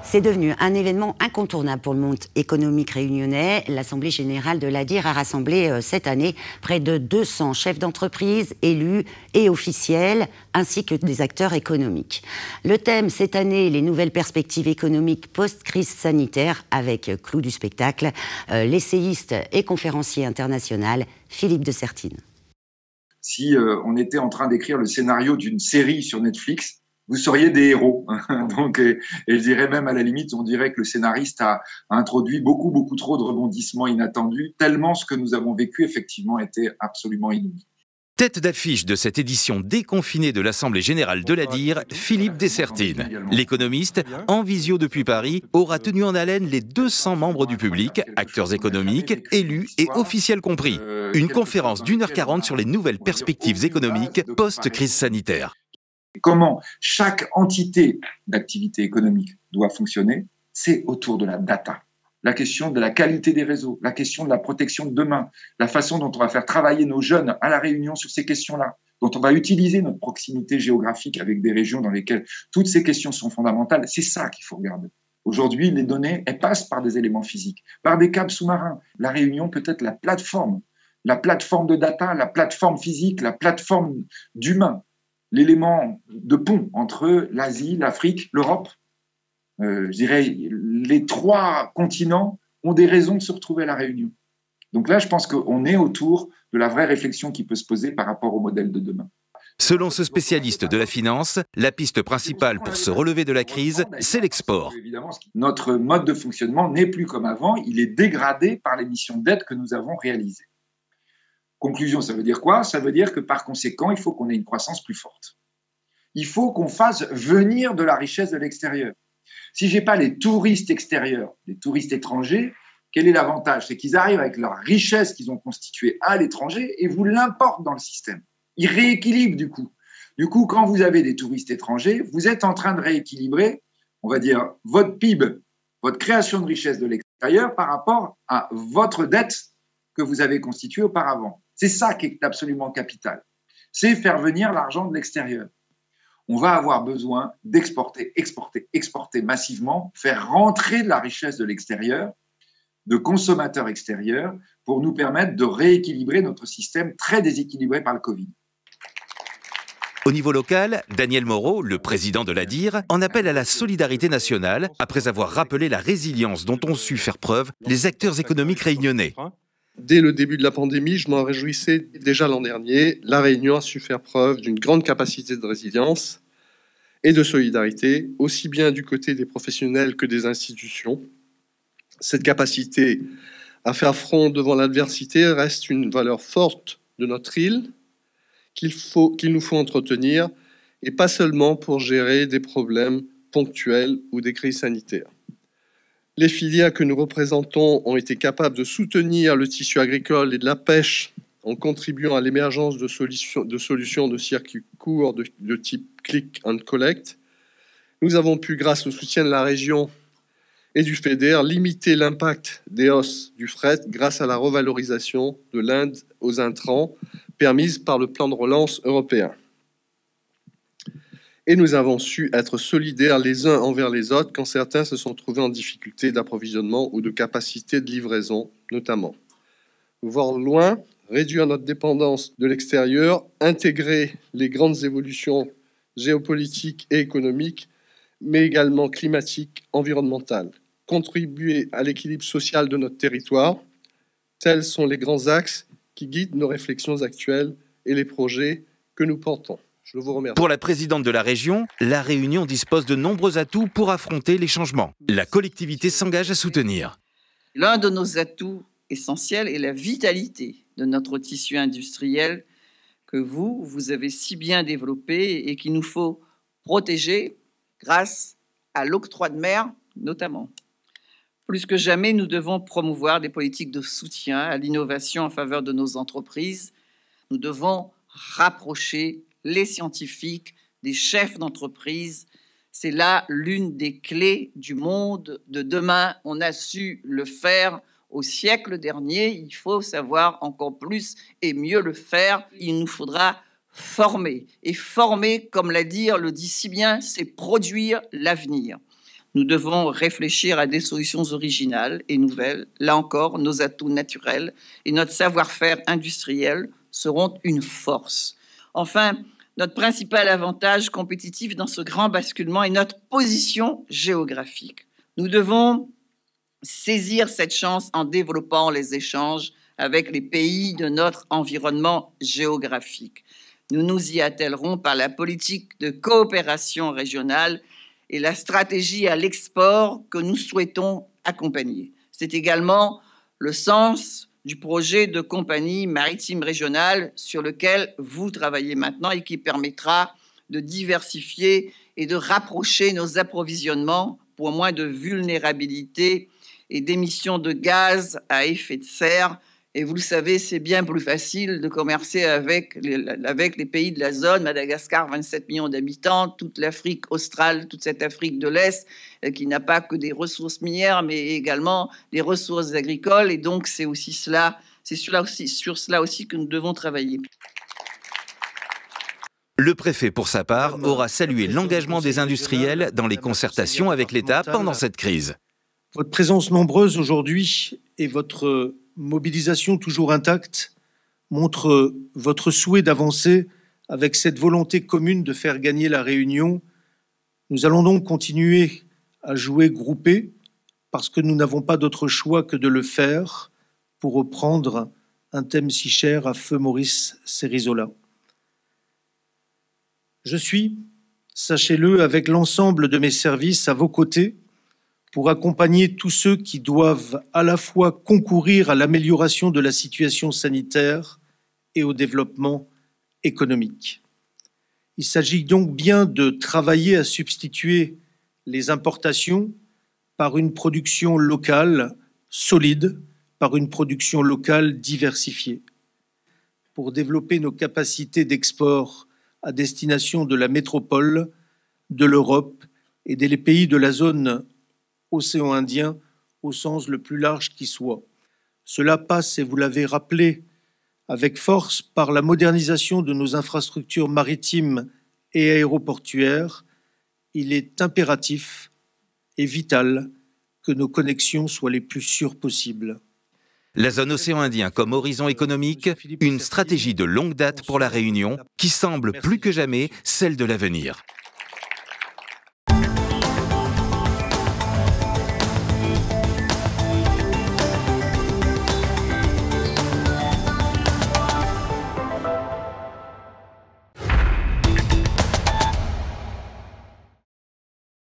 C'est devenu un événement incontournable pour le monde économique réunionnais. L'Assemblée générale de l'ADIR a rassemblé cette année près de 200 chefs d'entreprise, élus et officiels, ainsi que des acteurs économiques. Le thème cette année, les nouvelles perspectives économiques post-crise sanitaire, avec clou du spectacle, l'essayiste et conférencier international Philippe de Sertine. Si on était en train d'écrire le scénario d'une série sur Netflix, vous seriez des héros. Donc, et je dirais même à la limite, on dirait que le scénariste a introduit beaucoup trop de rebondissements inattendus, tellement ce que nous avons vécu effectivement était absolument inouï. Tête d'affiche de cette édition déconfinée de l'Assemblée générale de l'ADIR, Philippe de Sertine. L'économiste, en visio depuis Paris, aura tenu en haleine les 200 membres du public, acteurs économiques, élus et officiels compris. Une conférence d'1h40 sur les nouvelles perspectives économiques post-crise sanitaire. Comment chaque entité d'activité économique doit fonctionner, c'est autour de la data. La question de la qualité des réseaux, la question de la protection de demain, la façon dont on va faire travailler nos jeunes à La Réunion sur ces questions-là, dont on va utiliser notre proximité géographique avec des régions dans lesquelles toutes ces questions sont fondamentales. C'est ça qu'il faut regarder. Aujourd'hui, les données, elles passent par des éléments physiques, par des câbles sous-marins. La Réunion peut être la plateforme de data, la plateforme physique, la plateforme d'humain. L'élément de pont entre l'Asie, l'Afrique, l'Europe. Je dirais, les trois continents ont des raisons de se retrouver à La Réunion. Donc là, je pense qu'on est autour de la vraie réflexion qui peut se poser par rapport au modèle de demain. Selon ce spécialiste de la finance, la piste principale pour se relever de la crise, c'est l'export. Notre mode de fonctionnement n'est plus comme avant, il est dégradé par l'émission de dette que nous avons réalisée. Conclusion, ça veut dire quoi? Ça veut dire que par conséquent, il faut qu'on ait une croissance plus forte. Il faut qu'on fasse venir de la richesse de l'extérieur. Si j'ai pas les touristes extérieurs, les touristes étrangers, quel est l'avantage? C'est qu'ils arrivent avec leur richesse qu'ils ont constituée à l'étranger et vous l'importent dans le système. Ils rééquilibrent du coup. Du coup, quand vous avez des touristes étrangers, vous êtes en train de rééquilibrer, on va dire, votre PIB, votre création de richesse de l'extérieur par rapport à votre dette que vous avez constituée auparavant. C'est ça qui est absolument capital. C'est faire venir l'argent de l'extérieur. On va avoir besoin d'exporter, exporter massivement, faire rentrer de la richesse de l'extérieur, de consommateurs extérieurs, pour nous permettre de rééquilibrer notre système très déséquilibré par le Covid. Au niveau local, Daniel Moreau, le président de l'ADIR, en appelle à la solidarité nationale après avoir rappelé la résilience dont ont su faire preuve les acteurs économiques réunionnais. Dès le début de la pandémie, je m'en réjouissais déjà l'an dernier. La Réunion a su faire preuve d'une grande capacité de résilience et de solidarité, aussi bien du côté des professionnels que des institutions. Cette capacité à faire front devant l'adversité reste une valeur forte de notre île qu'il nous faut entretenir, et pas seulement pour gérer des problèmes ponctuels ou des crises sanitaires. Les filières que nous représentons ont été capables de soutenir le tissu agricole et de la pêche en contribuant à l'émergence de solutions de circuits courts de type click and collect. Nous avons pu, grâce au soutien de la région et du FEDER, limiter l'impact des hausses du fret grâce à la revalorisation de l'Inde aux intrants permise par le plan de relance européen. Et nous avons su être solidaires les uns envers les autres quand certains se sont trouvés en difficulté d'approvisionnement ou de capacité de livraison, notamment. Voir loin, réduire notre dépendance de l'extérieur, intégrer les grandes évolutions géopolitiques et économiques, mais également climatiques, environnementales, contribuer à l'équilibre social de notre territoire, tels sont les grands axes qui guident nos réflexions actuelles et les projets que nous portons. Je vous remercie. Pour la présidente de la région, la Réunion dispose de nombreux atouts pour affronter les changements. La collectivité s'engage à soutenir. L'un de nos atouts essentiels est la vitalité de notre tissu industriel que vous avez si bien développé et qu'il nous faut protéger grâce à l'octroi de mer notamment. Plus que jamais, nous devons promouvoir des politiques de soutien à l'innovation en faveur de nos entreprises. Nous devons rapprocher les scientifiques des chefs d'entreprise. C'est là l'une des clés du monde de demain. On a su le faire au siècle dernier. Il faut savoir encore plus et mieux le faire. Il nous faudra former. Et former, comme le dit si bien, c'est produire l'avenir. Nous devons réfléchir à des solutions originales et nouvelles. Là encore, nos atouts naturels et notre savoir-faire industriel seront une force. Enfin, notre principal avantage compétitif dans ce grand basculement est notre position géographique. Nous devons saisir cette chance en développant les échanges avec les pays de notre environnement géographique. Nous nous y attellerons par la politique de coopération régionale et la stratégie à l'export que nous souhaitons accompagner. C'est également le sens du projet de compagnie maritime régionale sur lequel vous travaillez maintenant et qui permettra de diversifier et de rapprocher nos approvisionnements pour moins de vulnérabilité et d'émissions de gaz à effet de serre. Et vous le savez, c'est bien plus facile de commercer avec les pays de la zone. Madagascar, 27 millions d'habitants, toute l'Afrique australe, toute cette Afrique de l'Est, qui n'a pas que des ressources minières, mais également des ressources agricoles. Et donc, c'est sur cela aussi que nous devons travailler. Le préfet, pour sa part, aura salué l'engagement des industriels dans les concertations avec l'État pendant cette crise. Votre présence nombreuse aujourd'hui et votre mobilisation toujours intacte montre votre souhait d'avancer avec cette volonté commune de faire gagner la Réunion. Nous allons donc continuer à jouer groupés parce que nous n'avons pas d'autre choix que de le faire, pour reprendre un thème si cher à feu Maurice Cérizola. Je suis, sachez-le, avec l'ensemble de mes services à vos côtés pour accompagner tous ceux qui doivent à la fois concourir à l'amélioration de la situation sanitaire et au développement économique. Il s'agit donc bien de travailler à substituer les importations par une production locale solide, par une production locale diversifiée. Pour développer nos capacités d'export à destination de la métropole, de l'Europe et des pays de la zone océan Indien au sens le plus large qui soit. Cela passe, et vous l'avez rappelé avec force, par la modernisation de nos infrastructures maritimes et aéroportuaires. Il est impératif et vital que nos connexions soient les plus sûres possibles. La zone océan Indien comme horizon économique, une stratégie de longue date pour la Réunion qui semble plus que jamais celle de l'avenir.